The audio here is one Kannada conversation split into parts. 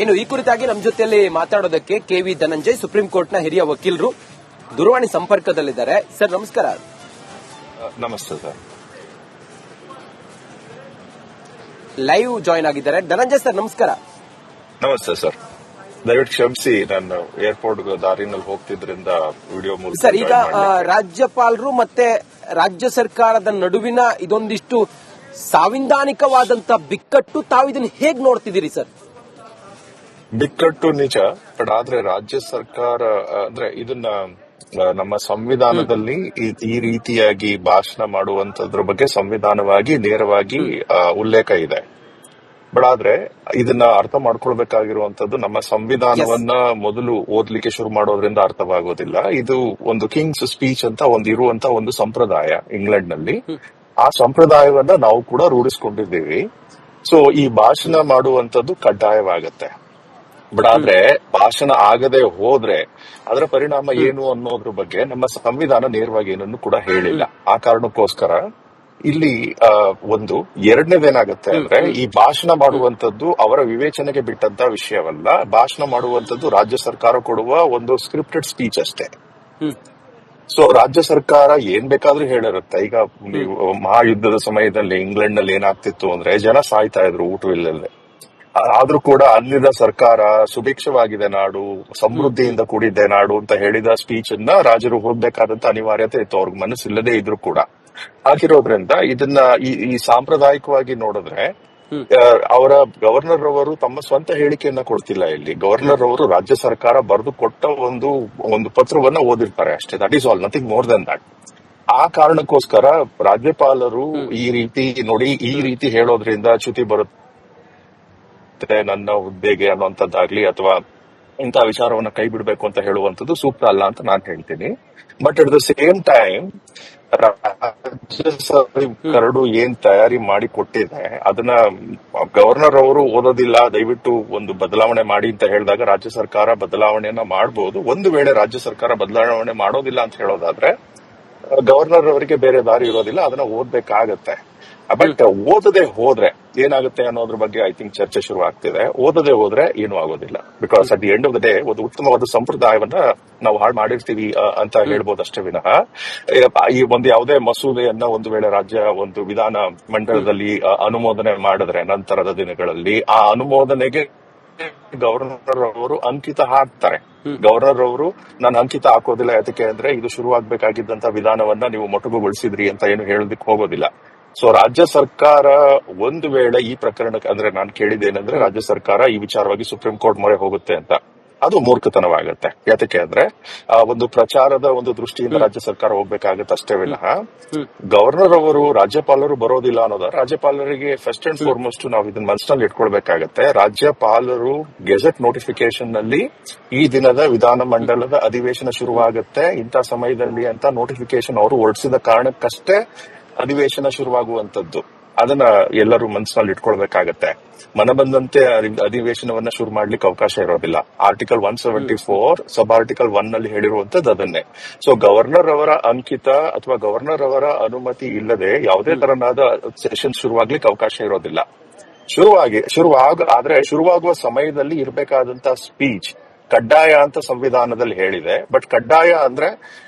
ಇನ್ನು ಈ ಕುರಿತಾಗಿ ನಮ್ಮ ಜೊತೆಯಲ್ಲಿ ಮಾತಾಡೋದಕ್ಕೆ ಕೆವಿ ಧನಂಜಯ್, ಸುಪ್ರೀಂ ಕೋರ್ಟ್ನ ಹಿರಿಯ ವಕೀಲರು, ದೂರವಾಣಿ ಸಂಪರ್ಕದಲ್ಲಿದ್ದಾರೆ. ಸರ್ ನಮಸ್ಕಾರ. ನಮಸ್ತೆ ಸರ್. ಲೈವ್ ಜಾಯಿನ್ ಆಗಿದ್ದಾರೆ. ಧನಂಜಯ್ ಸರ್ ನಮಸ್ಕಾರ. ನಮಸ್ತೆ ಸರ್. ದಯವಿಟ್ಟು ಕ್ಷಮಿಸಿ, ನಾನು ಏರ್ಪೋರ್ಟ್ ದಾರಿನಲ್ಲಿ ಹೋಗ್ತಿದ್ರಿಂದ ವಿಡಿಯೋ ಮೂಲಕ. ಸರ್, ಈಗ ರಾಜ್ಯಪಾಲರು ಮತ್ತೆ ರಾಜ್ಯ ಸರ್ಕಾರದ ನಡುವಿನ ಇದೊಂದಿಷ್ಟು ಸಾಂವಿಧಾನಿಕವಾದಂತ ಬಿಕ್ಕಟ್ಟು, ತಾವು ಇದನ್ನು ಹೇಗ್ ನೋಡ್ತಿದ್ದೀರಿ ಸರ್? ಬಿಕ್ಕಟ್ಟು ನಿಜ, ಬಟ್ ಆದ್ರೆ ರಾಜ್ಯ ಸರ್ಕಾರ ಅಂದ್ರೆ ಇದನ್ನ ನಮ್ಮ ಸಂವಿಧಾನದಲ್ಲಿ ಈ ರೀತಿಯಾಗಿ ಭಾಷಣ ಮಾಡುವಂತದ್ರ ಬಗ್ಗೆ ಸಂವಿಧಾನವಾಗಿ ನೇರವಾಗಿ ಉಲ್ಲೇಖ ಇದೆ. ಬಟ್ ಆದ್ರೆ ಇದನ್ನ ಅರ್ಥ ಮಾಡ್ಕೊಳ್ಬೇಕಾಗಿರುವಂತದ್ದು, ನಮ್ಮ ಸಂವಿಧಾನವನ್ನ ಮೊದಲು ಓದ್ಲಿಕ್ಕೆ ಶುರು ಮಾಡೋದ್ರಿಂದ ಅರ್ಥವಾಗೋದಿಲ್ಲ. ಇದು ಒಂದು ಕಿಂಗ್ಸ್ ಸ್ಪೀಚ್ ಅಂತ ಇರುವಂತ ಒಂದು ಸಂಪ್ರದಾಯ ಇಂಗ್ಲೆಂಡ್ ನಲ್ಲಿ. ಆ ಸಂಪ್ರದಾಯವನ್ನ ನಾವು ಕೂಡ ರೂಢಿಸ್ಕೊಂಡಿದ್ದೀವಿ. ಸೊ ಈ ಭಾಷಣ ಮಾಡುವಂತದ್ದು ಕಡ್ಡಾಯವಾಗತ್ತೆ. ಬಟ್ ಆದ್ರೆ ಭಾಷಣ ಆಗದೆ ಹೋದ್ರೆ ಅದರ ಪರಿಣಾಮ ಏನು ಅನ್ನೋದ್ರ ಬಗ್ಗೆ ನಮ್ಮ ಸಂವಿಧಾನ ನೇರವಾಗಿ ಏನನ್ನು ಕೂಡ ಹೇಳಿಲ್ಲ. ಆ ಕಾರಣಕ್ಕೋಸ್ಕರ ಇಲ್ಲಿ ಎರಡನೇದೇನಾಗತ್ತೆ ಅಂದ್ರೆ, ಈ ಭಾಷಣ ಮಾಡುವಂತದ್ದು ಅವರ ವಿವೇಚನೆಗೆ ಬಿಟ್ಟಂತ ವಿಷಯವಲ್ಲ. ಭಾಷಣ ಮಾಡುವಂತದ್ದು ರಾಜ್ಯ ಸರ್ಕಾರ ಕೊಡುವ ಒಂದು ಸ್ಕ್ರಿಪ್ಟೆಡ್ ಸ್ಪೀಚ್ ಅಷ್ಟೇ. ಸೊ ರಾಜ್ಯ ಸರ್ಕಾರ ಏನ್ ಬೇಕಾದ್ರೂ ಹೇಳಿರುತ್ತೆ. ಈಗ ನೀವು ಮಹಾಯುದ್ಧದ ಸಮಯದಲ್ಲಿ ಇಂಗ್ಲೆಂಡ್ ನಲ್ಲಿ ಏನಾಗ್ತಿತ್ತು ಅಂದ್ರೆ, ಜನ ಸಾಯ್ತಾ ಇದ್ರು ಊಟವಿಲ್ಲದೆ. ಆದ್ರೂ ಕೂಡ ಅಲ್ಲಿನ ಸರ್ಕಾರ ಸುಭಿಕ್ಷವಾಗಿದೆ ನಾಡು, ಸಮೃದ್ಧಿಯಿಂದ ಕೂಡಿದ್ದೆ ನಾಡು ಅಂತ ಹೇಳಿದ ಸ್ಪೀಚ್ ಅನ್ನ ರಾಜರು ಹೋಗ್ಬೇಕಾದಂತ ಅನಿವಾರ್ಯತೆ ಇತ್ತು, ಅವ್ರಿಗೆ ಮನಸ್ಸಿಲ್ಲದೆ ಇದ್ರು ಕೂಡ. ಆಗಿರೋದ್ರಿಂದ ಇದನ್ನ ಈ ಸಾಂಪ್ರದಾಯಿಕವಾಗಿ ನೋಡಿದ್ರೆ, ಅವರ ಗವರ್ನರ್ ಅವರು ತಮ್ಮ ಸ್ವಂತ ಹೇಳಿಕೆಯನ್ನ ಕೊಡ್ತಿಲ್ಲ. ಇಲ್ಲಿ ಗವರ್ನರ್ ಅವರು ರಾಜ್ಯ ಸರ್ಕಾರ ಬರೆದು ಕೊಟ್ಟ ಒಂದು ಪತ್ರವನ್ನ ಓದಿರ್ತಾರೆ ಅಷ್ಟೇ. That is all, nothing more than that. ಆ ಕಾರಣಕ್ಕೋಸ್ಕರ ರಾಜ್ಯಪಾಲರು ಈ ರೀತಿ ಹೇಳೋದ್ರಿಂದ ಚ್ಯುತಿ ಬರುತ್ತೆ ನನ್ನ ಹುದ್ದೆಗೆ ಅನ್ನುವಂಥದ್ದಾಗ್ಲಿ, ಅಥವಾ ಇಂತಹ ವಿಚಾರವನ್ನ ಕೈ ಬಿಡಬೇಕು ಅಂತ ಹೇಳುವಂಥದ್ದು ಸೂಕ್ತ ಅಲ್ಲ ಅಂತ ನಾನು ಹೇಳ್ತೀನಿ. But at the same time ರಾಜ್ಯಸಭೆ ಕರಡು ಏನ್ ತಯಾರಿ ಮಾಡಿ ಕೊಟ್ಟಿದೆ ಅದನ್ನ ಗವರ್ನರ್ ಅವರು ಓದೋದಿಲ್ಲ, ದಯವಿಟ್ಟು ಒಂದು ಬದಲಾವಣೆ ಮಾಡಿ ಅಂತ ಹೇಳಿದಾಗ ರಾಜ್ಯ ಸರ್ಕಾರ ಬದಲಾವಣೆಯನ್ನ ಮಾಡಬಹುದು. ಒಂದು ವೇಳೆ ರಾಜ್ಯ ಸರ್ಕಾರ ಬದಲಾವಣೆ ಮಾಡೋದಿಲ್ಲ ಅಂತ ಹೇಳೋದಾದ್ರೆ ಗವರ್ನರ್ ಅವರಿಗೆ ಬೇರೆ ದಾರಿ ಇರೋದಿಲ್ಲ, ಅದನ್ನ ಓದ್ಬೇಕಾಗತ್ತೆ. ಬಟ್ ಓದದೆ ಹೋದ್ರೆ ಏನಾಗುತ್ತೆ ಅನ್ನೋದ್ರ ಬಗ್ಗೆ ಐ ಥಿಂಕ್ ಚರ್ಚೆ ಶುರು ಆಗ್ತಿದೆ. ಓದದೆ ಹೋದ್ರೆ ಏನೂ ಆಗೋದಿಲ್ಲ. Because at the end of the day ಒಂದು ಉತ್ತಮವಾದ ಸಂಪ್ರದಾಯವನ್ನ ನಾವು ಹಾಳು ಮಾಡಿರ್ತೀವಿ ಅಂತ ಹೇಳ್ಬೋದು ಅಷ್ಟೇ ವಿನಃ, ಈ ಯಾವುದೇ ಮಸೂದೆಯನ್ನ ಒಂದು ವೇಳೆ ಒಂದು ವಿಧಾನ ಮಂಡಲದಲ್ಲಿ ಅನುಮೋದನೆ ಮಾಡಿದ್ರೆ ನಂತರದ ದಿನಗಳಲ್ಲಿ ಆ ಅನುಮೋದನೆಗೆ ಗವರ್ನರ್ ಅವರು ಅಂಕಿತ ಹಾಕ್ತಾರೆ. ಗವರ್ನರ್ ಅವರು ನಾನು ಅಂಕಿತ ಹಾಕೋದಿಲ್ಲ, ಯಾಕೆ ಅಂದ್ರೆ ಇದು ಶುರುವಾಗಬೇಕಾಗಿದ್ದಂತ ವಿಧಾನವನ್ನ ನೀವು ಮೊಟಕುಗೊಳಿಸಿದ್ರಿ ಅಂತ ಏನು ಹೇಳೋದಕ್ಕೆ ಹೋಗೋದಿಲ್ಲ. ಸೊ ರಾಜ್ಯ ಸರ್ಕಾರ ಒಂದು ವೇಳೆ ಈ ಪ್ರಕರಣಕ್ಕೆ, ಅಂದ್ರೆ ನಾನು ಕೇಳಿದ್ದೇನೆಂದ್ರೆ ರಾಜ್ಯ ಸರ್ಕಾರ ಈ ವಿಚಾರವಾಗಿ ಸುಪ್ರೀಂ ಕೋರ್ಟ್ ಮೊರೆ ಹೋಗುತ್ತೆ ಅಂತ, ಅದು ಮೂರ್ಖತನವಾಗತ್ತೆ. ಯಾತಕ್ಕೆ ಅಂದ್ರೆ ಒಂದು ಪ್ರಚಾರದ ಒಂದು ದೃಷ್ಟಿಯಿಂದ ರಾಜ್ಯ ಸರ್ಕಾರ ಹೋಗ್ಬೇಕಾಗತ್ತೆ ಅಷ್ಟೇ ವಿನಃ ಗವರ್ನರ್ ಅವರು ರಾಜ್ಯಪಾಲರು ಬರೋದಿಲ್ಲ ಅನ್ನೋದ, ರಾಜ್ಯಪಾಲರಿಗೆ ಫಸ್ಟ್ ಅಂಡ್ ಫಾರ್ಮೋಸ್ಟ್ ನಾವು ಇದನ್ನ ಮನಸ್ಸಿನಲ್ಲಿ ಇಟ್ಕೊಳ್ಬೇಕಾಗತ್ತೆ. ರಾಜ್ಯಪಾಲರು ಗೆಜೆಟ್ ನೋಟಿಫಿಕೇಶನ್ ನಲ್ಲಿ ಈ ದಿನದ ವಿಧಾನಮಂಡಲದ ಅಧಿವೇಶನ ಶುರುವಾಗುತ್ತೆ ಇಂಥ ಸಮಯದಲ್ಲಿ ಅಂತ ನೋಟಿಫಿಕೇಶನ್ ಅವರು ಹೊರಡಿಸಿದ ಕಾರಣಕ್ಕಷ್ಟೇ ಅಧಿವೇಶನ ಶುರುವಾಗುವಂತದ್ದು. ಅದನ್ನ ಎಲ್ಲರೂ ಮನಸ್ಸಿನಲ್ಲಿ ಇಟ್ಕೊಳ್ಬೇಕಾಗತ್ತೆ. ಮನ ಬಂದಂತೆ ಅಧಿವೇಶನವನ್ನ ಶುರು ಮಾಡ್ಲಿಕ್ಕೆ ಅವಕಾಶ ಇರೋದಿಲ್ಲ. ಆರ್ಟಿಕಲ್ 174 ಸಬ್ ಆರ್ಟಿಕಲ್ 1 ನಲ್ಲಿ ಹೇಳಿರುವಂತದ್ದು ಅದನ್ನೇ. ಸೊ ಗವರ್ನರ್ ಅವರ ಅಂಕಿತ ಅಥವಾ ಗವರ್ನರ್ ಅವರ ಅನುಮತಿ ಇಲ್ಲದೆ ಯಾವುದೇ ತರನಾದ ಸೆಷನ್ ಶುರುವಾಗ್ಲಿಕ್ಕೆ ಅವಕಾಶ ಇರೋದಿಲ್ಲ. ಆದ್ರೆ ಶುರುವಾಗುವ ಸಮಯದಲ್ಲಿ ಇರಬೇಕಾದಂತ ಸ್ಪೀಚ್ ಕಡ್ಡಾಯ ಅಂತ ಸಂವಿಧಾನದಲ್ಲಿ ಹೇಳಿದೆ. ಬಟ್ ಕಡ್ಡಾಯ ಅಂದ್ರೆ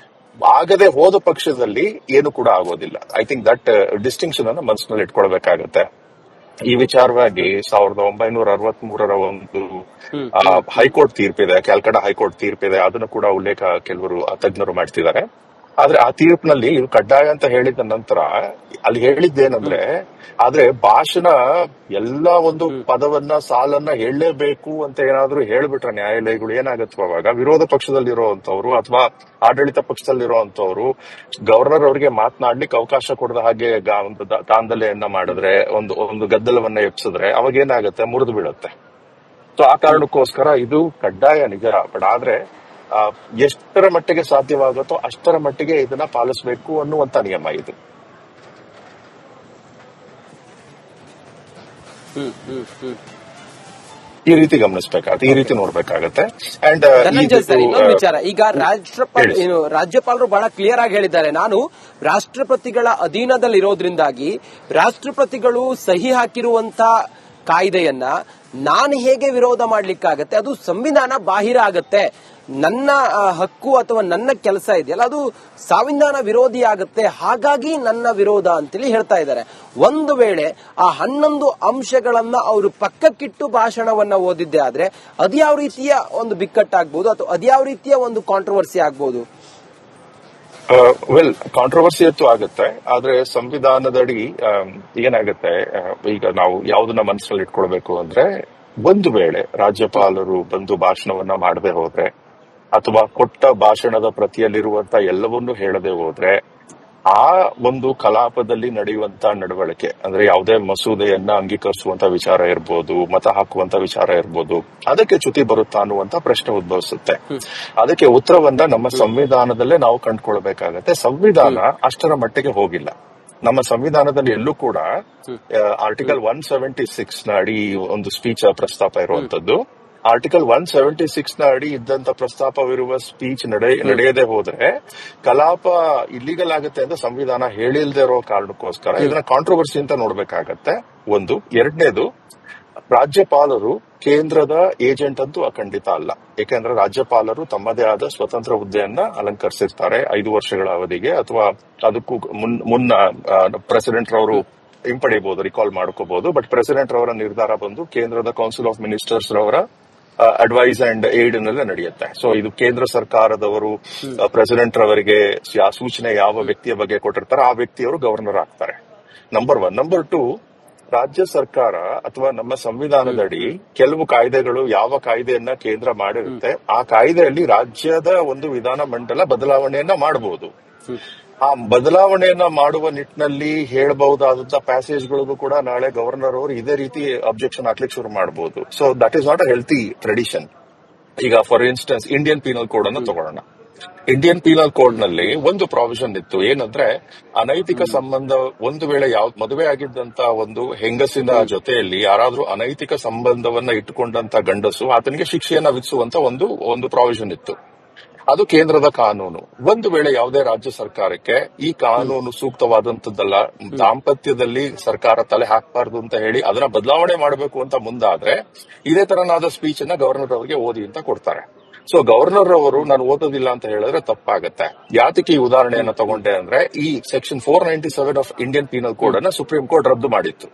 ಆಗದೆ ಹೋದ ಪಕ್ಷದಲ್ಲಿ ಏನು ಕೂಡ ಆಗೋದಿಲ್ಲ. ಐ ಥಿಂಕ್ ದಟ್ ಡಿಸ್ಟಿಂಕ್ಷನ್ ಅನ್ನ ಮನಸ್ಸಿನಲ್ಲಿ ಇಟ್ಕೊಳ್ಬೇಕಾಗತ್ತೆ. ಈ ವಿಚಾರವಾಗಿ 1963 ಒಂದು ಹೈಕೋರ್ಟ್ ತೀರ್ಪಿದೆ, ಕ್ಯಾಲ್ಕಟಾ ಹೈಕೋರ್ಟ್ ತೀರ್ಪಿದೆ. ಅದನ್ನು ಕೂಡ ಉಲ್ಲೇಖ ಕೆಲವರು ತಜ್ಞರು ಮಾಡ್ತಿದ್ದಾರೆ. ಆದ್ರೆ ಆ ತೀರ್ಪಿನಲ್ಲಿ ಇದು ಕಡ್ಡಾಯ ಅಂತ ಹೇಳಿದ ನಂತರ ಅಲ್ಲಿ ಹೇಳಿದ್ದೇನಂದ್ರೆ, ಆದ್ರೆ ಭಾಷಣ ಎಲ್ಲಾ ಒಂದು ಪದವನ್ನ ಸಾಲನ್ನ ಹೇಳಲೇಬೇಕು ಅಂತ ಏನಾದ್ರೂ ಹೇಳ್ಬಿಟ್ರೆ ನ್ಯಾಯಾಲಯಗಳು ಏನಾಗತ್ತವ, ಅವಾಗ ವಿರೋಧ ಪಕ್ಷದಲ್ಲಿರುವಂತವ್ರು ಅಥವಾ ಆಡಳಿತ ಪಕ್ಷದಲ್ಲಿರುವಂತವ್ರು ಗವರ್ನರ್ ಅವರಿಗೆ ಮಾತನಾಡ್ಲಿಕ್ಕೆ ಅವಕಾಶ ಕೊಡದ ಹಾಗೆ ಒಂದು ದಾಂಧಲೆಯನ್ನ ಮಾಡಿದ್ರೆ, ಒಂದು ಗದ್ದಲವನ್ನ ಎಪ್ಸಿದ್ರೆ ಅವಾಗ ಏನಾಗತ್ತೆ, ಮುರಿದು ಬೀಳುತ್ತೆ. ಸೊ ಆ ಕಾರಣಕ್ಕೋಸ್ಕರ ಇದು ಕಡ್ಡಾಯ ನಿಜ, ಬಟ್ ಆದ್ರೆ ಎಷ್ಟರ ಮಟ್ಟಿಗೆ ಸಾಧ್ಯವಾಗುತ್ತೋ ಅಷ್ಟರ ಮಟ್ಟಿಗೆ ಇದನ್ನ ಪಾಲಿಸಬೇಕು ಅನ್ನುವಂತ ನಿಯಮ ಇದು. ಈ ರೀತಿ ಗಮನಿಸಬೇಕಾಗುತ್ತೆ, ಈ ರೀತಿ ನೋಡ್ಬೇಕಾಗತ್ತೆ. ಅಂಡ್ ಇನ್ನೊಂದು ವಿಚಾರ, ಈಗ ರಾಜ್ಯಪಾಲರು ಬಹಳ ಕ್ಲಿಯರ್ ಆಗಿ ಹೇಳಿದ್ದಾರೆ, ನಾನು ರಾಷ್ಟ್ರಪತಿಗಳ ಅಧೀನದಲ್ಲಿರೋದ್ರಿಂದಾಗಿ ರಾಷ್ಟ್ರಪತಿಗಳು ಸಹಿ ಹಾಕಿರುವಂತ ಕಾಯ್ದೆಯನ್ನ ನಾನು ಹೇಗೆ ವಿರೋಧ ಮಾಡ್ಲಿಕ್ಕಾಗತ್ತೆ? ಅದು ಸಂವಿಧಾನ ಬಾಹಿರ ಆಗತ್ತೆ. ನನ್ನ ಹಕ್ಕು ಅಥವಾ ನನ್ನ ಕೆಲಸ ಇದೆಯಲ್ಲ ಅದು ಸಂವಿಧಾನ ವಿರೋಧಿ ಆಗುತ್ತೆ, ಹಾಗಾಗಿ ನನ್ನ ವಿರೋಧ ಅಂತೇಳಿ ಹೇಳ್ತಾ ಇದ್ದಾರೆ. ಒಂದು ವೇಳೆ ಆ 11 ಅಂಶಗಳನ್ನ ಅವರು ಪಕ್ಕಕ್ಕಿಟ್ಟು ಭಾಷಣವನ್ನ ಓದಿದ್ದೆ ಆದ್ರೆ ಅದ್ಯಾವ ರೀತಿಯ ಒಂದು ಬಿಕ್ಕಟ್ಟಾಗಬಹುದು ಅಥವಾ ಅದ್ಯಾವ ರೀತಿಯ ಒಂದು ಕಾಂಟ್ರವರ್ಸಿ ಆಗ್ಬಹುದು? ವೆಲ್, ಕಾಂಟ್ರವರ್ಸಿ ಅಂತೂ ಆಗುತ್ತೆ. ಆದ್ರೆ ಸಂವಿಧಾನದಡಿ ಏನಾಗುತ್ತೆ, ಈಗ ನಾವು ಯಾವ್ದನ್ನ ಮನಸ್ಸಲ್ಲಿ ಇಟ್ಕೊಳ್ಬೇಕು ಅಂದ್ರೆ, ಒಂದು ವೇಳೆ ರಾಜ್ಯಪಾಲರು ಬಂದು ಭಾಷಣವನ್ನ ಮಾಡದೆ ಹೋದ್ರೆ ಅಥವಾ ಕೊಟ್ಟ ಭಾಷಣದ ಪ್ರತಿಯಲ್ಲಿರುವಂತ ಎಲ್ಲವನ್ನೂ ಹೇಳದೆ ಹೋದ್ರೆ ಆ ಒಂದು ಕಲಾಪದಲ್ಲಿ ನಡೆಯುವಂತ ನಡವಳಿಕೆ ಅಂದ್ರೆ ಯಾವುದೇ ಮಸೂದೆಯನ್ನ ಅಂಗೀಕರಿಸುವಂತ ವಿಚಾರ ಇರ್ಬೋದು, ಮತ ಹಾಕುವಂತ ವಿಚಾರ ಇರ್ಬೋದು, ಅದಕ್ಕೆ ಚ್ಯುತಿ ಬರುತ್ತಾ ಅನ್ನುವಂತ ಪ್ರಶ್ನೆ ಉದ್ಭವಿಸುತ್ತೆ. ಅದಕ್ಕೆ ಉತ್ತರವನ್ನ ನಮ್ಮ ಸಂವಿಧಾನದಲ್ಲೇ ನಾವು ಕಂಡುಕೊಳ್ಬೇಕಾಗತ್ತೆ. ಸಂವಿಧಾನ ಅಷ್ಟರ ಮಟ್ಟಿಗೆ ಹೋಗಿಲ್ಲ. ನಮ್ಮ ಸಂವಿಧಾನದಲ್ಲಿ ಎಲ್ಲೂ ಕೂಡ ಆರ್ಟಿಕಲ್ 176 ನ ಅಡಿ ಒಂದು ಸ್ಪೀಚ್ ಪ್ರಸ್ತಾಪ ಇರುವಂತದ್ದು. ಆರ್ಟಿಕಲ್ 176 ನ ಅಡಿ ಇದ್ದಂತ ಪ್ರಸ್ತಾಪವಿರುವ ಸ್ಪೀಚ್ ನಡೆಯದೆ ಹೋದ್ರೆ ಕಲಾಪ ಇಲ್ಲಿಗಲ್ ಆಗುತ್ತೆ ಅಂತ ಸಂವಿಧಾನ ಹೇಳಿಲ್ದೇ ಇರೋ ಕಾರಣಕ್ಕೋಸ್ಕರ ಇದನ್ನ ಕಾಂಟ್ರವರ್ಸಿ ಅಂತ ನೋಡ್ಬೇಕಾಗತ್ತೆ. ಒಂದು. ಎರಡನೇದು, ರಾಜ್ಯಪಾಲರು ಕೇಂದ್ರದ ಏಜೆಂಟ್ ಅಂತೂ ಖಂಡಿತ ಅಲ್ಲ. ಏಕೆಂದ್ರೆ ರಾಜ್ಯಪಾಲರು ತಮ್ಮದೇ ಆದ ಸ್ವತಂತ್ರ ಹುದ್ದೆಯನ್ನ ಅಲಂಕರಿಸಿರ್ತಾರೆ 5 ವರ್ಷಗಳ ಅವಧಿಗೆ, ಅಥವಾ ಅದಕ್ಕೂ ಮುನ್ನ ಪ್ರೆಸಿಡೆಂಟ್ ರವರು ಹಿಂಪಡಿಬಹುದು, ರಿಕಾಲ್ ಮಾಡ್ಕೋಬಹುದು. ಬಟ್ ಪ್ರೆಸಿಡೆಂಟ್ ರವರ ನಿರ್ಧಾರ ಬಂದು ಕೇಂದ್ರದ ಕೌನ್ಸಿಲ್ ಆಫ್ ಮಿನಿಸ್ಟರ್ಸ್ ರವರ ಅಡ್ವೈಸ್ ಅಂಡ್ ಏಡ್ ನಲ್ಲೇ ನಡೆಯುತ್ತೆ. ಸೊ ಇದು ಕೇಂದ್ರ ಸರ್ಕಾರದವರು ಪ್ರೆಸಿಡೆಂಟ್ ರವರಿಗೆ ಸೂಚನೆ ಯಾವ ವ್ಯಕ್ತಿಯ ಬಗ್ಗೆ ಕೊಟ್ಟಿರ್ತಾರೆ ಆ ವ್ಯಕ್ತಿಯವರು ಗವರ್ನರ್ ಆಗ್ತಾರೆ. ನಂಬರ್ 1. ನಂಬರ್ 2, ರಾಜ್ಯ ಸರ್ಕಾರ ಅಥವಾ ನಮ್ಮ ಸಂವಿಧಾನದಡಿ ಕೆಲವು ಕಾಯ್ದೆಗಳು, ಯಾವ ಕಾಯ್ದೆಯನ್ನ ಕೇಂದ್ರ ಮಾಡಿರುತ್ತೆ ಆ ಕಾಯ್ದೆಯಲ್ಲಿ ರಾಜ್ಯದ ಒಂದು ವಿಧಾನ ಮಂಡಲ ಬದಲಾವಣೆಯನ್ನ ಮಾಡಬಹುದು. ಆ ಬದಲಾವಣೆಯನ್ನ ಮಾಡುವ ನಿಟ್ಟಿನಲ್ಲಿ ಹೇಳಬಹುದಾದಂತ ಪ್ಯಾಸೇಜ್ಗಳಿಗೂ ಕೂಡ ನಾಳೆ ಗವರ್ನರ್ ಅವರು ಇದೇ ರೀತಿ ಅಬ್ಜೆಕ್ಷನ್ ಹಾಕ್ಲಿಕ್ಕೆ ಶುರು ಮಾಡಬಹುದು. So that is not a healthy tradition. ಈಗ for instance Indian penal code ಅನ್ನು ತಗೊಳ್ಳೋಣ. ಇಂಡಿಯನ್ ಪೀನಲ್ ಕೋಡ್ ನಲ್ಲಿ ಒಂದು ಪ್ರಾವಿಷನ್ ಇತ್ತು, ಏನಂದ್ರೆ ಅನೈತಿಕ ಸಂಬಂಧ, ಒಂದು ವೇಳೆ ಮದುವೆ ಆಗಿದ್ದಂತ ಒಂದು ಹೆಂಗಸಿನ ಜೊತೆಯಲ್ಲಿ ಯಾರಾದ್ರೂ ಅನೈತಿಕ ಸಂಬಂಧವನ್ನ ಇಟ್ಟುಕೊಂಡಂತ ಗಂಡಸು ಆತನಿಗೆ ಶಿಕ್ಷೆಯನ್ನ ವಿಧಿಸುವಂತ ಒಂದು ಪ್ರಾವಿಷನ್ ಇತ್ತು. ಅದು ಕೇಂದ್ರದ ಕಾನೂನು. ಒಂದು ವೇಳೆ ಯಾವುದೇ ರಾಜ್ಯ ಸರ್ಕಾರಕ್ಕೆ ಈ ಕಾನೂನು ಸೂಕ್ತವಾದಂತದ್ದಲ್ಲ, ದಾಂಪತ್ಯದಲ್ಲಿ ಸರ್ಕಾರ ತಲೆ ಹಾಕಬಾರ್ದು ಅಂತ ಹೇಳಿ ಅದನ್ನ ಬದಲಾವಣೆ ಮಾಡಬೇಕು ಅಂತ ಮುಂದಾದ್ರೆ ಇದೇ ತರನಾದ ಸ್ಪೀಚ್ ಅನ್ನ ಗವರ್ನರ್ ಅವರಿಗೆ ಓದಿ ಅಂತ ಕೊಡ್ತಾರೆ. ಸೊ ಗವರ್ನರ್ ಅವರು ನಾನು ಓದೋದಿಲ್ಲ ಅಂತ ಹೇಳಿದ್ರೆ ತಪ್ಪಾಗತ್ತೆ. ಯಾತಕ್ಕೆ ಈ ಉದಾಹರಣೆಯನ್ನ ತಗೊಂಡೆ ಅಂದ್ರೆ, ಈ section 497 of Indian penal code ಅನ್ನ ಸುಪ್ರೀಂ ಕೋರ್ಟ್ ರದ್ದು ಮಾಡಿತ್ತು.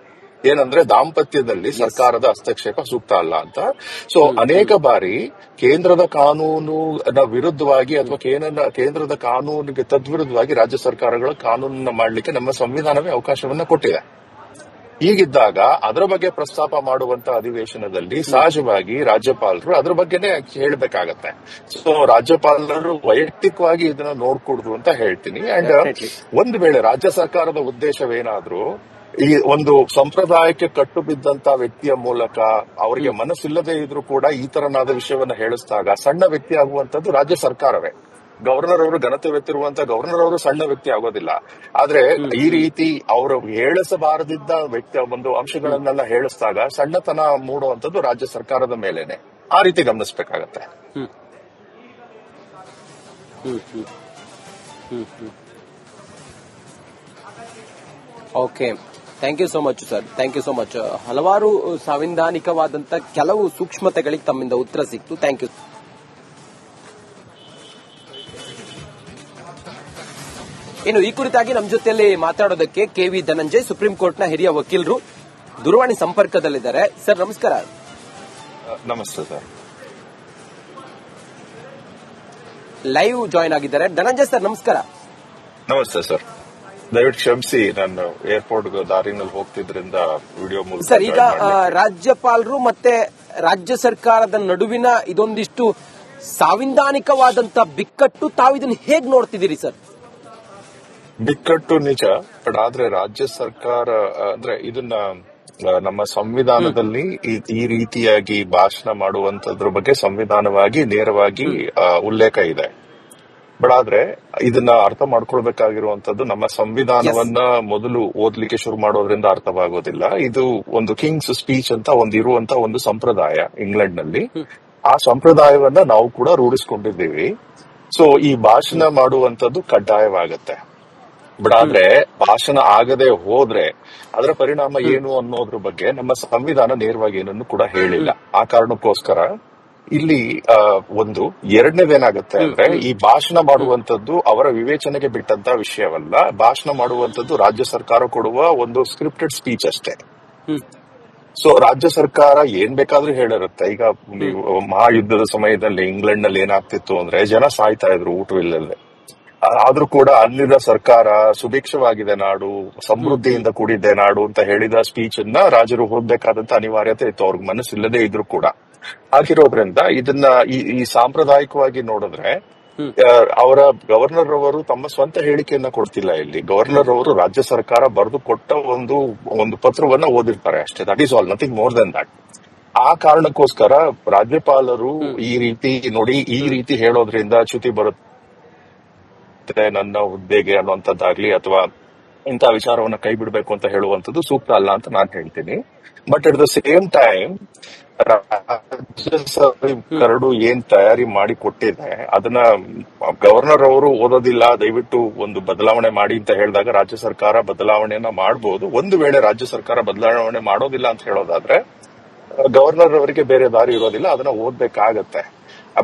ಏನಂದ್ರೆ ದಾಂಪತ್ಯದಲ್ಲಿ ಸರ್ಕಾರದ ಹಸ್ತಕ್ಷೇಪ ಸೂಕ್ತ ಅಲ್ಲ ಅಂತ. ಸೊ ಅನೇಕ ಬಾರಿ ಕೇಂದ್ರದ ಕಾನೂನಿನ ವಿರುದ್ಧವಾಗಿ ಅಥವಾ ಕೇಂದ್ರದ ಕಾನೂನಿಗೆ ತದ್ವಿರುದ್ಧವಾಗಿ ರಾಜ್ಯ ಸರ್ಕಾರಗಳು ಕಾನೂನನ್ನ ಮಾಡಲಿಕ್ಕೆ ನಮ್ಮ ಸಂವಿಧಾನವೇ ಅವಕಾಶವನ್ನ ಕೊಟ್ಟಿದೆ. ಹೀಗಿದ್ದಾಗ ಅದರ ಬಗ್ಗೆ ಪ್ರಸ್ತಾಪ ಮಾಡುವಂತ ಅಧಿವೇಶನದಲ್ಲಿ ಸಹಜವಾಗಿ ರಾಜ್ಯಪಾಲರು ಅದರ ಬಗ್ಗೆನೇ ಹೇಳಬೇಕಾಗತ್ತೆ. ಸೊ ರಾಜ್ಯಪಾಲರು ವೈಯಕ್ತಿಕವಾಗಿ ಇದನ್ನ ನೋಡ್ಕೊಡುದು ಅಂತ ಹೇಳ್ತೀನಿ. ಅಂಡ್ ಒಂದು ವೇಳೆ ರಾಜ್ಯ ಸರ್ಕಾರದ ಉದ್ದೇಶವೇನಾದ್ರೂ ಈ ಒಂದು ಸಂಪ್ರದಾಯಕ್ಕೆ ಕಟ್ಟು ಬಿದ್ದಂತ ವ್ಯಕ್ತಿಯ ಮೂಲಕ ಅವರಿಗೆ ಮನಸ್ಸಿಲ್ಲದೆ ಇದ್ರೂ ಕೂಡ ಈ ತರನಾದ ವಿಷಯವನ್ನ ಹೇಳಿಸಿದಾಗ ಸಣ್ಣ ವ್ಯಕ್ತಿ ಆಗುವಂತದ್ದು ರಾಜ್ಯ ಸರ್ಕಾರವೇ. ಗವರ್ನರ್ ಅವರು ಘನತೆ ವ್ಯಕ್ತಿರುವಂತ ಗವರ್ನರ್ ಅವರು ಸಣ್ಣ ವ್ಯಕ್ತಿ ಆಗೋದಿಲ್ಲ. ಆದ್ರೆ ಈ ರೀತಿ ಅವರು ಹೇಳಿಸಬಾರದಿದ್ದ ವ್ಯಕ್ತಿಯ ಒಂದು ಅಂಶಗಳನ್ನೆಲ್ಲ ಹೇಳಿಸಿದಾಗ ಸಣ್ಣತನ ಮೂಡುವಂತದ್ದು ರಾಜ್ಯ ಸರ್ಕಾರದ ಮೇಲೇನೆ. ಆ ರೀತಿ ಗಮನಿಸಬೇಕಾಗತ್ತೆ. Okay, thank you so much sir, thank you so much. ಹಲವಾರು ಸಾಂವಿಧಾನಿಕವಾದಂತ ಕೆಲವು ಸೂಕ್ಷ್ಮತೆಗಳಿಗೆ ತಮ್ಮಿಂದ ಉತ್ತರ ಸಿಕ್ತು. Thank you. ಇನ್ನು ಈ ಕುರಿತಾಗಿ ನಮ್ಮ ಜೊತೆಯಲ್ಲಿ ಮಾತಾಡೋದಕ್ಕೆ KV ಧನಂಜಯ್, ಸುಪ್ರೀಂ ಕೋರ್ಟ್ನ ಹಿರಿಯ ವಕೀಲರು, ದೂರವಾಣಿ ಸಂಪರ್ಕದಲ್ಲಿದ್ದಾರೆ. ಸರ್ ನಮಸ್ಕಾರ. ನಮಸ್ತೆ ಸರ್. ಲೈವ್ ಜಾಯಿನ್ ಆಗಿದ್ದಾರೆ. ಧನಂಜಯ್ ಸರ್ ನಮಸ್ಕಾರ. ನಮಸ್ತೆ ಸರ್. ದಯವಿಟ್ಟು ಕ್ಷಮಿಸಿ, ನಾನು ಏರ್ಪೋರ್ಟ್ ದಾರಿನಲ್ಲಿ ಹೋಗ್ತಿದ್ರಿಂದ ವಿಡಿಯೋ ಮೂಲಕ. ಸರ್, ಈಗ ರಾಜ್ಯಪಾಲರು ಮತ್ತೆ ರಾಜ್ಯ ಸರ್ಕಾರದ ನಡುವಿನ ಇದೊಂದಿಷ್ಟು ಸಾಂವಿಧಾನಿಕವಾದಂತ ಬಿಕ್ಕಟ್ಟು, ತಾವಿದನ್ನು ಹೇಗ್ ನೋಡ್ತಿದ್ದೀರಿ ಸರ್? ಬಿಕ್ಕಟ್ಟು ನಿಜ, ಬಟ್ ಆದ್ರೆ ರಾಜ್ಯ ಸರ್ಕಾರ ಅಂದ್ರೆ ಇದನ್ನ ನಮ್ಮ ಸಂವಿಧಾನದಲ್ಲಿ ಈ ರೀತಿಯಾಗಿ ಭಾಷಣ ಮಾಡುವಂತದ್ರ ಬಗ್ಗೆ ಸಂವಿಧಾನವಾಗಿ ನೇರವಾಗಿ ಉಲ್ಲೇಖ ಇದೆ. ಬಟ್ ಆದ್ರೆ ಇದನ್ನ ಅರ್ಥ ಮಾಡ್ಕೊಳ್ಬೇಕಾಗಿರುವಂತದ್ದು, ನಮ್ಮ ಸಂವಿಧಾನವನ್ನ ಮೊದಲು ಓದ್ಲಿಕ್ಕೆ ಶುರು ಮಾಡೋದ್ರಿಂದ ಅರ್ಥವಾಗೋದಿಲ್ಲ. ಇದು ಒಂದು ಕಿಂಗ್ಸ್ ಸ್ಪೀಚ್ ಅಂತ ಇರುವಂತ ಒಂದು ಸಂಪ್ರದಾಯ ಇಂಗ್ಲೆಂಡ್ ನಲ್ಲಿ. ಆ ಸಂಪ್ರದಾಯವನ್ನ ನಾವು ಕೂಡ ರೂಢಿಸ್ಕೊಂಡಿದ್ದೀವಿ. ಸೊ ಈ ಭಾಷಣ ಮಾಡುವಂತದ್ದು ಕಡ್ಡಾಯವಾಗತ್ತೆ. ಬಟ್ ಆದ್ರೆ ಭಾಷಣ ಆಗದೆ ಹೋದ್ರೆ ಅದರ ಪರಿಣಾಮ ಏನು ಅನ್ನೋದ್ರ ಬಗ್ಗೆ ನಮ್ಮ ಸಂವಿಧಾನ ನೇರವಾಗಿ ಏನನ್ನು ಕೂಡ ಹೇಳಿಲ್ಲ. ಆ ಕಾರಣಕ್ಕೋಸ್ಕರ ಇಲ್ಲಿ ಒಂದು ಎರಡನೇದೇನಾಗುತ್ತೆ ಅಂದ್ರೆ, ಈ ಭಾಷಣ ಮಾಡುವಂತದ್ದು ಅವರ ವಿವೇಚನೆಗೆ ಬಿಟ್ಟಂತ ವಿಷಯವಲ್ಲ. ಭಾಷಣ ಮಾಡುವಂತದ್ದು ರಾಜ್ಯ ಸರ್ಕಾರ ಕೊಡುವ ಒಂದು ಸ್ಕ್ರಿಪ್ಟೆಡ್ ಸ್ಪೀಚ್ ಅಷ್ಟೇ. ಸೊ ರಾಜ್ಯ ಸರ್ಕಾರ ಏನ್ ಬೇಕಾದ್ರೂ ಹೇಳಿರುತ್ತೆ. ಈಗ ನೀವು ಮಹಾಯುದ್ಧದ ಸಮಯದಲ್ಲಿ ಇಂಗ್ಲೆಂಡ್ ನಲ್ಲಿ ಏನಾಗ್ತಿತ್ತು ಅಂದ್ರೆ, ಜನ ಸಾಯ್ತಾ ಇದ್ರು ಊಟವಿಲ್ಲದೆ. ಆದ್ರೂ ಕೂಡ ಅಲ್ಲಿನ ಸರ್ಕಾರ ಸುಭಿಕ್ಷವಾಗಿದೆ ನಾಡು, ಸಮೃದ್ಧಿಯಿಂದ ಕೂಡಿದೆ ನಾಡು ಅಂತ ಹೇಳಿದ ಸ್ಪೀಚ್ ಅನ್ನ ರಾಜರು ಓದ್ಬೇಕಾದಂತ ಅನಿವಾರ್ಯತೆ ಇತ್ತು, ಅವ್ರಿಗೆ ಮನಸ್ಸಿಲ್ಲದೆ ಇದ್ರು ಕೂಡ. ಹಾಗಿರೋದ್ರಿಂದ ಇದನ್ನ ಈ ಸಾಂಪ್ರದಾಯಿಕವಾಗಿ ನೋಡಿದ್ರೆ ಅವರ ಗವರ್ನರ್ ಅವರು ತಮ್ಮ ಸ್ವಂತ ಹೇಳಿಕೆಯನ್ನ ಕೊಡ್ತಿಲ್ಲ. ಇಲ್ಲಿ ಗವರ್ನರ್ ಅವರು ರಾಜ್ಯ ಸರ್ಕಾರ ಬರೆದು ಕೊಟ್ಟ ಒಂದು ಪತ್ರವನ್ನ ಓದಿರ್ತಾರೆ ಅಷ್ಟೇ. That is all, nothing more than that. ಆ ಕಾರಣಕ್ಕೋಸ್ಕರ ರಾಜ್ಯಪಾಲರು ಈ ರೀತಿ ಹೇಳೋದ್ರಿಂದ ಚ್ಯುತಿ ಬರುತ್ತೆ ನನ್ನ ಹುದ್ದೆಗೆ ಅನ್ನುವಂಥದ್ದಾಗ್ಲಿ, ಅಥವಾ ಇಂಥ ವಿಚಾರವನ್ನ ಕೈ ಬಿಡಬೇಕು ಅಂತ ಹೇಳುವಂಥದ್ದು ಸೂಕ್ತ ಅಲ್ಲ ಅಂತ ನಾನು ಹೇಳ್ತೀನಿ. But at the same time ರಾಜ್ಯಸಭೆ ಕರಡು ಏನ್ ತಯಾರಿ ಮಾಡಿ ಕೊಟ್ಟಿದೆ ಅದನ್ನ ಗವರ್ನರ್ ಅವರು ಓದೋದಿಲ್ಲ, ದಯವಿಟ್ಟು ಒಂದು ಬದಲಾವಣೆ ಮಾಡಿ ಅಂತ ಹೇಳಿದಾಗ ರಾಜ್ಯ ಸರ್ಕಾರ ಬದಲಾವಣೆಯನ್ನ ಮಾಡಬಹುದು. ಒಂದು ವೇಳೆ ರಾಜ್ಯ ಸರ್ಕಾರ ಬದಲಾವಣೆ ಮಾಡೋದಿಲ್ಲ ಅಂತ ಹೇಳೋದಾದ್ರೆ ಗವರ್ನರ್ ಅವರಿಗೆ ಬೇರೆ ದಾರಿ ಇರೋದಿಲ್ಲ, ಅದನ್ನ ಓದ್ಬೇಕಾಗತ್ತೆ.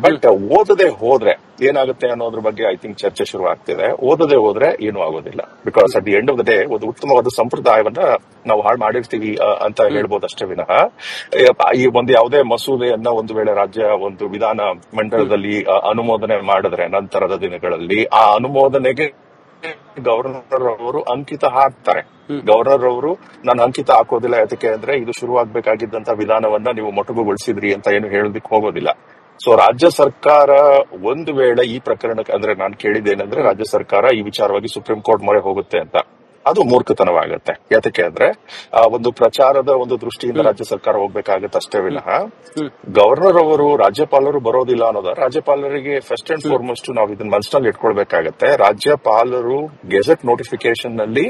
ಬಟ್ ಓದದೆ ಹೋದ್ರೆ ಏನಾಗುತ್ತೆ ಅನ್ನೋದ್ರ ಬಗ್ಗೆ ಐ ಥಿಂಕ್ ಚರ್ಚೆ ಶುರು ಆಗ್ತಿದೆ. ಓದದೆ ಹೋದ್ರೆ ಏನೂ ಆಗೋದಿಲ್ಲ. Because at the end of the day ಒಂದು ಉತ್ತಮವಾದ ಸಂಪ್ರದಾಯವನ್ನ ನಾವು ಹಾಳು ಮಾಡಿರ್ತೀವಿ ಅಂತ ಹೇಳ್ಬೋದು ಅಷ್ಟೇ ವಿನಃ, ಈ ಒಂದು ಯಾವುದೇ ಮಸೂದೆಯನ್ನ ಒಂದು ವೇಳೆ ರಾಜ್ಯ ಒಂದು ವಿಧಾನ ಮಂಡಲದಲ್ಲಿ ಅನುಮೋದನೆ ಮಾಡಿದ್ರೆ ನಂತರದ ದಿನಗಳಲ್ಲಿ ಆ ಅನುಮೋದನೆಗೆ ಗವರ್ನರ್ ಅವರು ಅಂಕಿತ ಹಾಕ್ತಾರೆ. ಗವರ್ನರ್ ಅವರು ನಾನು ಅಂಕಿತ ಹಾಕೋದಿಲ್ಲ, ಯಾಕೆ ಅಂದ್ರೆ ಇದು ಶುರುವಾಗಬೇಕಾಗಿದ್ದಂತ ವಿಧಾನವನ್ನ ನೀವು ಮೊಟಕುಗೊಳಿಸಿದ್ರಿ ಅಂತ ಏನು ಹೇಳೋದಿಕ್ ಹೋಗೋದಿಲ್ಲ. ಸೊ ರಾಜ್ಯ ಸರ್ಕಾರ ಒಂದು ವೇಳೆ ಈ ಪ್ರಕರಣಕ್ಕೆ, ಅಂದ್ರೆ ನಾನು ಕೇಳಿದ್ದೇನೆಂದ್ರೆ ರಾಜ್ಯ ಸರ್ಕಾರ ಈ ವಿಚಾರವಾಗಿ ಸುಪ್ರೀಂ ಕೋರ್ಟ್ ಮೊರೆ ಹೋಗುತ್ತೆ ಅಂತ, ಅದು ಮೂರ್ಖತನವಾಗುತ್ತೆ. ಯಾತಕ್ಕೆ ಅಂದ್ರೆ ಒಂದು ಪ್ರಚಾರದ ಒಂದು ದೃಷ್ಟಿಯಿಂದ ರಾಜ್ಯ ಸರ್ಕಾರ ಹೋಗ್ಬೇಕಾಗತ್ತೆ ಅಷ್ಟೇ ವಿನಃ ಗವರ್ನರ್ ಅವರು ರಾಜ್ಯಪಾಲರು ಬರೋದಿಲ್ಲ ಅನ್ನೋದ. ರಾಜ್ಯಪಾಲರಿಗೆ ಫಸ್ಟ್ ಅಂಡ್ ಫಾರ್ಮೋಸ್ಟ್ ನಾವು ಇದನ್ನ ಮನಸ್ಸಿನಲ್ಲಿ ಇಟ್ಕೊಳ್ಬೇಕಾಗತ್ತೆ. ರಾಜ್ಯಪಾಲರು ಗೆಜೆಟ್ ನೋಟಿಫಿಕೇಶನ್ ನಲ್ಲಿ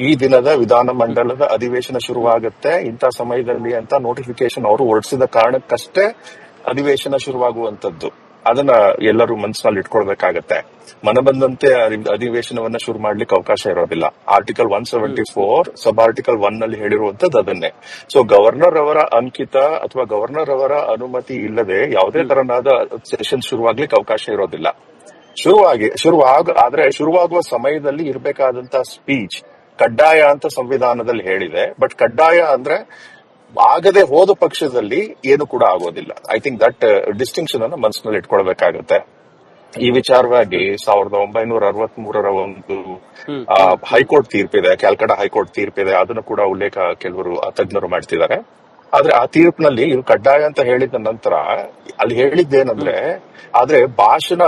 ಈ ದಿನದ ವಿಧಾನಮಂಡಲದ ಅಧಿವೇಶನ ಶುರುವಾಗುತ್ತೆ ಇಂಥ ಸಮಯದಲ್ಲಿ ಅಂತ ನೋಟಿಫಿಕೇಶನ್ ಅವರು ಹೊರಡಿಸಿದ ಕಾರಣಕ್ಕಷ್ಟೇ ಅಧಿವೇಶನ ಶುರುವಾಗುವಂತದ್ದು. ಅದನ್ನ ಎಲ್ಲರೂ ಮನಸ್ಸಿನಲ್ಲಿ ಇಟ್ಕೊಳ್ಬೇಕಾಗತ್ತೆ. ಮನ ಬಂದಂತೆ ಅಧಿವೇಶನವನ್ನ ಶುರು ಮಾಡ್ಲಿಕ್ಕೆ ಅವಕಾಶ ಇರೋದಿಲ್ಲ. ಆರ್ಟಿಕಲ್ 174 ಸಬ್ ಆರ್ಟಿಕಲ್ 1 ನಲ್ಲಿ ಹೇಳಿರುವಂತದ್ದು ಅದನ್ನೇ. ಸೊ ಗವರ್ನರ್ ಅವರ ಅಂಕಿತ ಅಥವಾ ಗವರ್ನರ್ ಅವರ ಅನುಮತಿ ಇಲ್ಲದೆ ಯಾವುದೇ ತರನಾದ ಸೆಷನ್ ಶುರುವಾಗ್ಲಿಕ್ಕೆ ಅವಕಾಶ ಇರೋದಿಲ್ಲ. ಆದ್ರೆ ಶುರುವಾಗುವ ಸಮಯದಲ್ಲಿ ಇರಬೇಕಾದಂತ ಸ್ಪೀಚ್ ಕಡ್ಡಾಯ ಅಂತ ಸಂವಿಧಾನದಲ್ಲಿ ಹೇಳಿದೆ. ಬಟ್ ಕಡ್ಡಾಯ ಅಂದ್ರೆ ಆಗದೆ ಹೋದ ಪಕ್ಷದಲ್ಲಿ ಏನು ಕೂಡ ಆಗೋದಿಲ್ಲ. ಐ ಥಿಂಕ್ ದಟ್ ಡಿಸ್ಟಿಂಕ್ಷನ್ ಅನ್ನ ಮನಸ್ಸಿನಲ್ಲಿ ಇಟ್ಕೊಳ್ಬೇಕಾಗತ್ತೆ. ಈ ವಿಚಾರವಾಗಿ 1963 ಒಂದು ಹೈಕೋರ್ಟ್ ತೀರ್ಪಿದೆ, ಕ್ಯಾಲ್ಕಟಾ ಹೈಕೋರ್ಟ್ ತೀರ್ಪಿದೆ. ಅದನ್ನು ಕೂಡ ಉಲ್ಲೇಖ ಕೆಲವರು ತಜ್ಞರು ಮಾಡ್ತಿದ್ದಾರೆ. ಆದ್ರೆ ಆ ತೀರ್ಪಿನಲ್ಲಿ ಇದು ಕಡ್ಡಾಯ ಅಂತ ಹೇಳಿದ ನಂತರ ಅಲ್ಲಿ ಹೇಳಿದ್ದೇನಂದ್ರೆ, ಆದ್ರೆ ಭಾಷಣ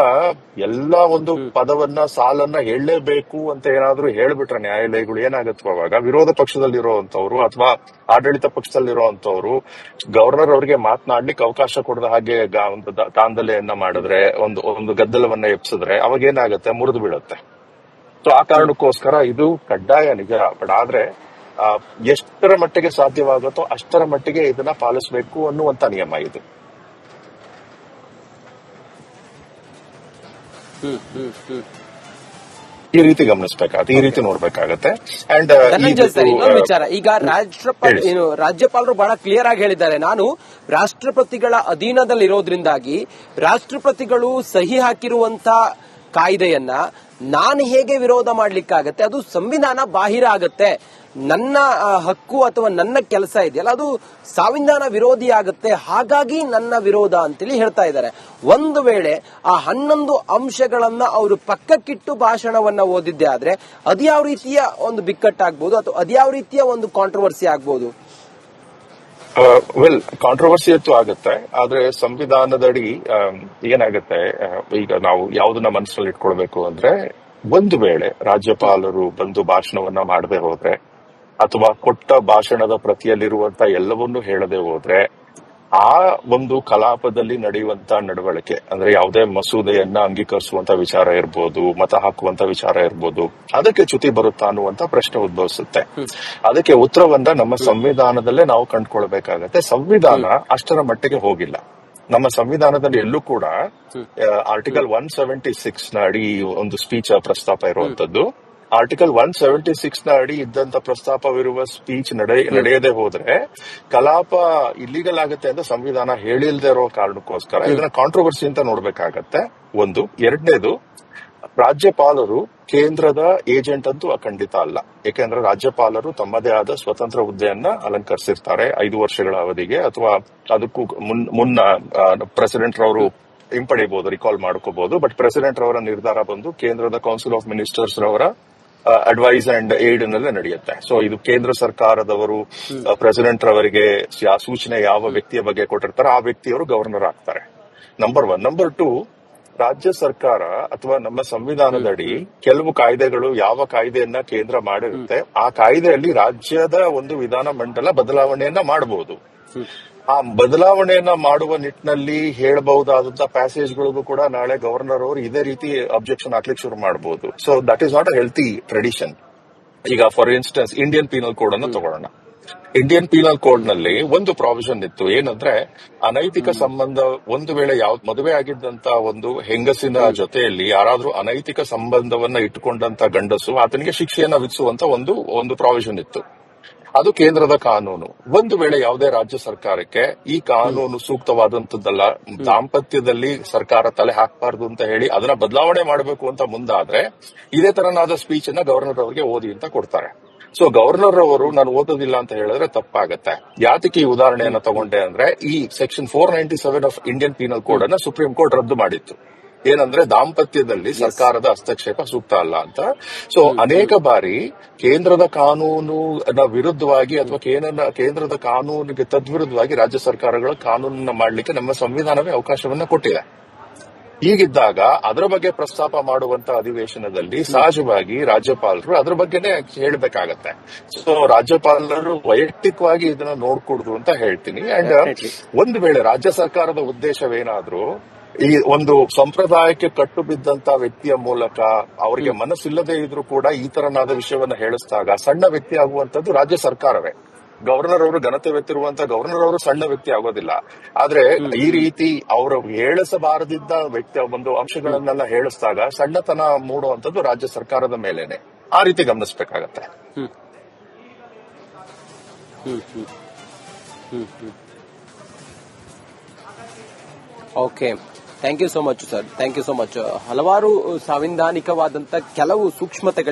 ಎಲ್ಲಾ ಒಂದು ಪದವನ್ನ ಸಾಲನ್ನ ಹೇಳಲೇಬೇಕು ಅಂತ ಏನಾದ್ರೂ ಹೇಳ್ಬಿಟ್ರೆ ನ್ಯಾಯಾಲಯಗಳು ಏನಾಗತ್ತವ, ಅವಾಗ ವಿರೋಧ ಪಕ್ಷದಲ್ಲಿರುವಂತವ್ರು ಅಥವಾ ಆಡಳಿತ ಪಕ್ಷದಲ್ಲಿರುವಂತವ್ರು ಗವರ್ನರ್ ಅವರಿಗೆ ಮಾತನಾಡ್ಲಿಕ್ಕೆ ಅವಕಾಶ ಕೊಡದ ಹಾಗೆ ಒಂದು ದಾಂಧಲೆಯನ್ನ ಮಾಡಿದ್ರೆ, ಒಂದು ಗದ್ದಲವನ್ನ ಎಪ್ಸಿದ್ರೆ ಅವಾಗ ಏನಾಗತ್ತೆ, ಮುರಿದು ಬೀಳುತ್ತೆ. ಸೊ ಆ ಕಾರಣಕ್ಕೋಸ್ಕರ ಇದು ಕಡ್ಡಾಯ ನಿಜ. ಬಟ್ ಆದ್ರೆ ಎಷ್ಟರ ಮಟ್ಟಿಗೆ ಸಾಧ್ಯವಾಗುತ್ತೋ ಅಷ್ಟರ ಮಟ್ಟಿಗೆ ಇದನ್ನ ಪಾಲಿಸಬೇಕು ಅನ್ನುವಂತ ನಿಯಮ ಇದು. ಈ ರೀತಿ ಗಮನಿಸಬೇಕಾಗುತ್ತೆ, ಈ ರೀತಿ ನೋಡ್ಬೇಕಾಗತ್ತೆ. ಅಂಡ್ ಇನ್ನೊಂದು ವಿಚಾರ, ಈಗ ರಾಜ್ಯಪಾಲರು ಬಹಳ ಕ್ಲಿಯರ್ ಆಗಿ ಹೇಳಿದ್ದಾರೆ, ನಾನು ರಾಷ್ಟ್ರಪತಿಗಳ ಅಧೀನದಲ್ಲಿರೋದ್ರಿಂದಾಗಿ ರಾಷ್ಟ್ರಪತಿಗಳು ಸಹಿ ಹಾಕಿರುವಂತ ಕಾಯ್ದೆಯನ್ನ ನಾನು ಹೇಗೆ ವಿರೋಧ ಮಾಡ್ಲಿಕ್ಕಾಗತ್ತೆ, ಅದು ಸಂವಿಧಾನ ಬಾಹಿರ ಆಗತ್ತೆ, ನನ್ನ ಹಕ್ಕು ಅಥವಾ ನನ್ನ ಕೆಲಸ ಇದೆಯಲ್ಲ ಅದು ಸಂವಿಧಾನ ವಿರೋಧಿ ಆಗುತ್ತೆ, ಹಾಗಾಗಿ ನನ್ನ ವಿರೋಧ ಅಂತೇಳಿ ಹೇಳ್ತಾ ಇದ್ದಾರೆ. ಒಂದು ವೇಳೆ ಆ 11 ಅಂಶಗಳನ್ನ ಅವರು ಪಕ್ಕಕ್ಕಿಟ್ಟು ಭಾಷಣವನ್ನ ಓದಿದ್ದೆ ಆದ್ರೆ ಅದ್ಯಾವ ರೀತಿಯ ಒಂದು ಬಿಕ್ಕಟ್ಟಾಗಬಹುದು ಅಥವಾ ಅದ್ಯಾವ ರೀತಿಯ ಒಂದು ಕಾಂಟ್ರವರ್ಸಿ ಆಗ್ಬಹುದು? ವೆಲ್, ಕಾಂಟ್ರವರ್ಸಿ ಅಂತೂ ಆಗುತ್ತೆ. ಆದ್ರೆ ಸಂವಿಧಾನದಡಿ ಏನಾಗುತ್ತೆ, ಈಗ ನಾವು ಯಾವುದನ್ನ ಮನಸ್ಸಲ್ಲಿ ಇಟ್ಕೊಳ್ಬೇಕು ಅಂದ್ರೆ, ಒಂದು ವೇಳೆ ರಾಜ್ಯಪಾಲರು ಬಂದು ಭಾಷಣವನ್ನ ಮಾಡದೆ ಹೋದ್ರೆ ಅಥವಾ ಕೊಟ್ಟ ಭಾಷಣದ ಪ್ರತಿಯಲ್ಲಿರುವಂತ ಎಲ್ಲವನ್ನೂ ಹೇಳದೆ ಹೋದ್ರೆ ಆ ಒಂದು ಕಲಾಪದಲ್ಲಿ ನಡೆಯುವಂತ ನಡವಳಿಕೆ, ಅಂದ್ರೆ ಯಾವುದೇ ಮಸೂದೆಯನ್ನ ಅಂಗೀಕರಿಸುವಂತ ವಿಚಾರ ಇರ್ಬೋದು, ಮತ ಹಾಕುವಂತ ವಿಚಾರ ಇರ್ಬೋದು, ಅದಕ್ಕೆ ಚ್ಯುತಿ ಬರುತ್ತಾ ಅನ್ನುವಂತ ಪ್ರಶ್ನೆ ಉದ್ಭವಿಸುತ್ತೆ. ಅದಕ್ಕೆ ಉತ್ತರವನ್ನ ನಮ್ಮ ಸಂವಿಧಾನದಲ್ಲೇ ನಾವು ಕಂಡುಕೊಳ್ಬೇಕಾಗತ್ತೆ. ಸಂವಿಧಾನ ಅಷ್ಟರ ಮಟ್ಟಿಗೆ ಹೋಗಿಲ್ಲ. ನಮ್ಮ ಸಂವಿಧಾನದಲ್ಲಿ ಎಲ್ಲೂ ಕೂಡ ಆರ್ಟಿಕಲ್ 176 ನ ಅಡಿ ಒಂದು ಸ್ಪೀಚ್ ಪ್ರಸ್ತಾಪ ಇರುವಂತದ್ದು. ಆರ್ಟಿಕಲ್ 176 ನ ಅಡಿ ಇದ್ದಂತ ಪ್ರಸ್ತಾಪವಿರುವ ಸ್ಪೀಚ್ ನಡೆಯದೆ ಹೋದ್ರೆ ಕಲಾಪ ಇಲ್ಲಿಗಲ್ ಆಗುತ್ತೆ ಅಂತ ಸಂವಿಧಾನ ಹೇಳಿಲ್ದೇ ಇರೋ ಕಾರಣಕ್ಕೋಸ್ಕರ ಇದನ್ನ ಕಾಂಟ್ರವರ್ಸಿ ಅಂತ ನೋಡ್ಬೇಕಾಗತ್ತೆ. ಒಂದು. ಎರಡನೇದು, ರಾಜ್ಯಪಾಲರು ಕೇಂದ್ರದ ಏಜೆಂಟ್ ಅಂತೂ ಖಂಡಿತ ಅಲ್ಲ. ಯಾಕೆಂದ್ರೆ ರಾಜ್ಯಪಾಲರು ತಮ್ಮದೇ ಆದ ಸ್ವತಂತ್ರ ಹುದ್ದೆಯನ್ನ ಅಲಂಕರಿಸಿರ್ತಾರೆ 5 ವರ್ಷಗಳ ಅವಧಿಗೆ, ಅಥವಾ ಅದಕ್ಕೂ ಮುನ್ನ ಪ್ರೆಸಿಡೆಂಟ್ ರವರು ಹಿಂಪಡಿಬಹುದು, ರಿಕಾಲ್ ಮಾಡ್ಕೋಬಹುದು. ಬಟ್ ಪ್ರೆಸಿಡೆಂಟ್ ರವರ ನಿರ್ಧಾರ ಬಂದು ಕೇಂದ್ರದ ಕೌನ್ಸಿಲ್ ಆಫ್ ಮಿನಿಸ್ಟರ್ಸ್ ರವರ ಅಡ್ವೈಸ್ ಅಂಡ್ ಏಡ್ ನಲ್ಲೇ ನಡೆಯುತ್ತೆ. ಸೊ ಇದು ಕೇಂದ್ರ ಸರ್ಕಾರದವರು ಪ್ರೆಸಿಡೆಂಟ್ ರವರಿಗೆ ಸೂಚನೆ ಯಾವ ವ್ಯಕ್ತಿಯ ಬಗ್ಗೆ ಕೊಟ್ಟಿರ್ತಾರೆ ಆ ವ್ಯಕ್ತಿಯವರು ಗವರ್ನರ್ ಆಗ್ತಾರೆ. ನಂಬರ್ 1. ನಂಬರ್ 2, ರಾಜ್ಯ ಸರ್ಕಾರ ಅಥವಾ ನಮ್ಮ ಸಂವಿಧಾನದಡಿ ಕೆಲವು ಕಾಯ್ದೆಗಳು, ಯಾವ ಕಾಯ್ದೆಯನ್ನ ಕೇಂದ್ರ ಮಾಡಿರುತ್ತೆ ಆ ಕಾಯ್ದೆಯಲ್ಲಿ ರಾಜ್ಯದ ಒಂದು ವಿಧಾನ ಮಂಡಲ ಬದಲಾವಣೆಯನ್ನ ಮಾಡಬಹುದು. ಆ ಬದಲಾವಣೆಯನ್ನ ಮಾಡುವ ನಿಟ್ಟಿನಲ್ಲಿ ಹೇಳಬಹುದಾದಂತಹ ಪ್ಯಾಸೇಜ್ಗಳಿಗೂ ಕೂಡ ನಾಳೆ ಗವರ್ನರ್ ಅವರು ಇದೇ ರೀತಿ ಅಬ್ಜೆಕ್ಷನ್ ಹಾಕ್ಲಿಕ್ಕೆ ಶುರು ಮಾಡಬಹುದು. So that is not a healthy tradition. ಈಗ for instance Indian penal code ಅನ್ನು ತಗೊಳ್ಳೋಣ. ಇಂಡಿಯನ್ ಪೀನಲ್ ಕೋಡ್ ನಲ್ಲಿ ಒಂದು ಪ್ರಾವಿಷನ್ ಇತ್ತು, ಏನಂದ್ರೆ ಅನೈತಿಕ ಸಂಬಂಧ, ಒಂದು ವೇಳೆ ಮದುವೆ ಆಗಿದ್ದಂತ ಒಂದು ಹೆಂಗಸಿನ ಜೊತೆಯಲ್ಲಿ ಯಾರಾದ್ರೂ ಅನೈತಿಕ ಸಂಬಂಧವನ್ನ ಇಟ್ಟುಕೊಂಡಂತ ಗಂಡಸು ಆತನಿಗೆ ಶಿಕ್ಷೆಯನ್ನ ವಿಧಿಸುವಂತ ಒಂದು ಪ್ರಾವಿಷನ್ ಇತ್ತು. ಅದು ಕೇಂದ್ರದ ಕಾನೂನು. ಒಂದು ವೇಳೆ ಯಾವುದೇ ರಾಜ್ಯ ಸರ್ಕಾರಕ್ಕೆ ಈ ಕಾನೂನು ಸೂಕ್ತವಾದಂತದ್ದಲ್ಲ, ದಾಂಪತ್ಯದಲ್ಲಿ ಸರ್ಕಾರ ತಲೆ ಹಾಕಬಾರ್ದು ಅಂತ ಹೇಳಿ ಅದನ್ನ ಬದಲಾವಣೆ ಮಾಡಬೇಕು ಅಂತ ಮುಂದಾದ್ರೆ ಇದೇ ತರನಾದ ಸ್ಪೀಚ್ ಅನ್ನ ಗವರ್ನರ್ ಅವರಿಗೆ ಓದಿ ಅಂತ ಕೊಡ್ತಾರೆ. ಸೊ ಗವರ್ನರ್ ಅವರು ನಾನು ಓದೋದಿಲ್ಲ ಅಂತ ಹೇಳಿದ್ರೆ ತಪ್ಪಾಗತ್ತೆ. ಯಾತಕ್ಕೆ ಈ ಉದಾಹರಣೆಯನ್ನ ತಗೊಂಡೆ ಅಂದ್ರೆ, ಈ section 497 of Indian penal code ಅನ್ನ ಸುಪ್ರೀಂ ಕೋರ್ಟ್ ರದ್ದು ಮಾಡಿತ್ತು. ಏನಂದ್ರೆ ದಾಂಪತ್ಯದಲ್ಲಿ ಸರ್ಕಾರದ ಹಸ್ತಕ್ಷೇಪ ಸೂಕ್ತ ಅಲ್ಲ ಅಂತ. ಸೊ ಅನೇಕ ಬಾರಿ ಕೇಂದ್ರದ ಕಾನೂನಿನ ವಿರುದ್ಧವಾಗಿ ಅಥವಾ ಕೇಂದ್ರದ ಕಾನೂನಿಗೆ ತದ್ವಿರುದ್ಧವಾಗಿ ರಾಜ್ಯ ಸರ್ಕಾರಗಳು ಕಾನೂನನ್ನ ಮಾಡಲಿಕ್ಕೆ ನಮ್ಮ ಸಂವಿಧಾನವೇ ಅವಕಾಶವನ್ನ ಕೊಟ್ಟಿದೆ. ಹೀಗಿದ್ದಾಗ ಅದರ ಬಗ್ಗೆ ಪ್ರಸ್ತಾಪ ಮಾಡುವಂತ ಅಧಿವೇಶನದಲ್ಲಿ ಸಹಜವಾಗಿ ರಾಜ್ಯಪಾಲರು ಅದರ ಬಗ್ಗೆನೇ ಹೇಳಬೇಕಾಗತ್ತೆ. ಸೊ ರಾಜ್ಯಪಾಲರು ವೈಯಕ್ತಿಕವಾಗಿ ಇದನ್ನ ನೋಡ್ಕೊಡುದು ಅಂತ ಹೇಳ್ತೀನಿ. ಅಂಡ್ ಒಂದು ವೇಳೆ ರಾಜ್ಯ ಸರ್ಕಾರದ ಉದ್ದೇಶವೇನಾದ್ರೂ ಈ ಒಂದು ಸಂಪ್ರದಾಯಕ್ಕೆ ಕಟ್ಟು ಬಿದ್ದಂತ ವ್ಯಕ್ತಿಯ ಮೂಲಕ ಅವರಿಗೆ ಮನಸ್ಸಿಲ್ಲದೆ ಇದ್ರೂ ಕೂಡ ಈ ತರನಾದ ವಿಷಯವನ್ನ ಹೇಳಿಸಿದಾಗ ಸಣ್ಣ ವ್ಯಕ್ತಿ ಆಗುವಂತದ್ದು ರಾಜ್ಯ ಸರ್ಕಾರವೇ. ಗವರ್ನರ್ ಅವರು ಘನತೆ ವ್ಯಕ್ತಿರುವಂತ ಗವರ್ನರ್ ಅವರು ಸಣ್ಣ ವ್ಯಕ್ತಿ ಆಗೋದಿಲ್ಲ. ಆದ್ರೆ ಈ ರೀತಿ ಅವರು ಹೇಳಿಸಬಾರದಿದ್ದ ವ್ಯಕ್ತಿಯ ಒಂದು ಅಂಶಗಳನ್ನೆಲ್ಲ ಹೇಳಿಸಿದಾಗ ಸಣ್ಣತನ ಮೂಡುವಂತದ್ದು ರಾಜ್ಯ ಸರ್ಕಾರದ ಮೇಲೇನೆ. ಆ ರೀತಿ ಗಮನಿಸಬೇಕಾಗತ್ತೆ. Okay, thank you so much sir, thank you so much. ಹಲವಾರು ಸಾಂವಿಧಾನಿಕವಾದಂತ ಕೆಲವು ಸೂಕ್ಷ್ಮತೆಗಳಿಗೆ